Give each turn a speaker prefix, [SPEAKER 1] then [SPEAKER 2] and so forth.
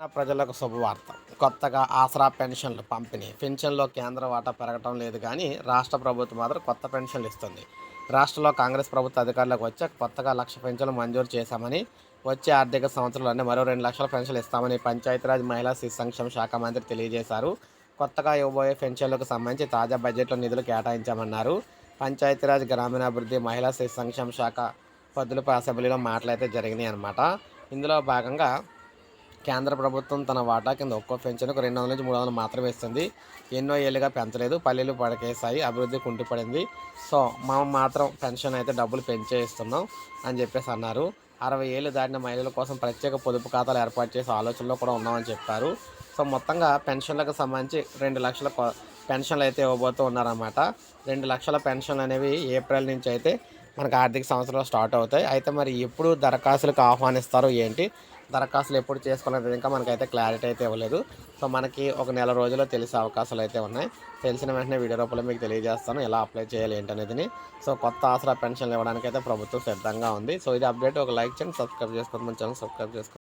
[SPEAKER 1] ప్రజలకు శుభవార్త. కొత్తగా ఆసరా పెన్షన్లు పంపిణీ. పింఛన్లో కేంద్ర వాటా పెరగటం లేదు కానీ రాష్ట్ర ప్రభుత్వం మాత్రం కొత్త పెన్షన్లు ఇస్తుంది. రాష్ట్రంలో కాంగ్రెస్ ప్రభుత్వ అధికారంలోకి వచ్చాక కొత్తగా 1,00,000 పెన్షన్లు మంజూరు చేశామని, వచ్చే ఆర్థిక సంవత్సరంలోనే మరో 2,00,000 పెన్షన్లు ఇస్తామని పంచాయతీరాజ్ మహిళా శిశు సంక్షేమ శాఖ మంత్రి తెలియజేశారు. కొత్తగా ఇవ్వబోయే పెన్షన్లకు సంబంధించి తాజా బడ్జెట్లో నిధులు కేటాయించామన్నారు. పంచాయతీరాజ్, గ్రామీణాభివృద్ధి, మహిళా శిశు సంక్షేమ శాఖ పద్ధులపై అసెంబ్లీలో మాటలైతే జరిగినాయి అన్నమాట. ఇందులో భాగంగా కేంద్ర ప్రభుత్వం తన వాటా కింద ఒక్కో పెన్షన్కు 200 నుంచి 300 మాత్రమే ఇస్తుంది. ఎన్నో ఏళ్ళుగా పెంచలేదు. పల్లెలు పడకేశాయి, అభివృద్ధి కుంటుపడింది. సో మనం మాత్రం పెన్షన్ అయితే డబ్బులు పెంచే ఇస్తున్నాం అని చెప్పేసి అన్నారు. 60 ఏళ్ళు దాటిన మహిళల కోసం ప్రత్యేక పొదుపు ఖాతాలు ఏర్పాటు చేసే ఆలోచనలో కూడా ఉన్నామని చెప్పారు. సో మొత్తంగా పెన్షన్లకు సంబంధించి 2 లక్షల పెన్షన్లు అయితే ఇవ్వబోతూ ఉన్నారన్నమాట. 2 లక్షల పెన్షన్లు అనేవి ఏప్రిల్ నుంచి అయితే మనకు ఆర్థిక సంవత్సరంలో స్టార్ట్ అవుతాయి. అయితే మరి ఎప్పుడు దరఖాస్తులకు ఆహ్వానిస్తారో ఏంటి, దరఖాస్తులు ఎప్పుడు చేసుకోవాలనేది ఇంకా మనకైతే క్లారిటీ అయితే ఇవ్వలేదు. సో మనకి ఒక నెల రోజుల్లో తెలిసే అవకాశాలు అయితే ఉన్నాయి. తెలిసిన వెంటనే వీడియో రూపంలో మీకు తెలియజేస్తాను ఎలా అప్లై చేయాలి ఏంటనేది. సో కొత్త ఆసరా పెన్షన్లు ఇవ్వడానికి అయితే ప్రభుత్వం సిద్ధంగా ఉంది. సో ఇది అప్డేట్. ఒక లైక్ చేయండి, సబ్స్క్రైబ్ చేసుకోండి, మన ఛానల్ సబ్స్క్రైబ్ చేసుకోండి.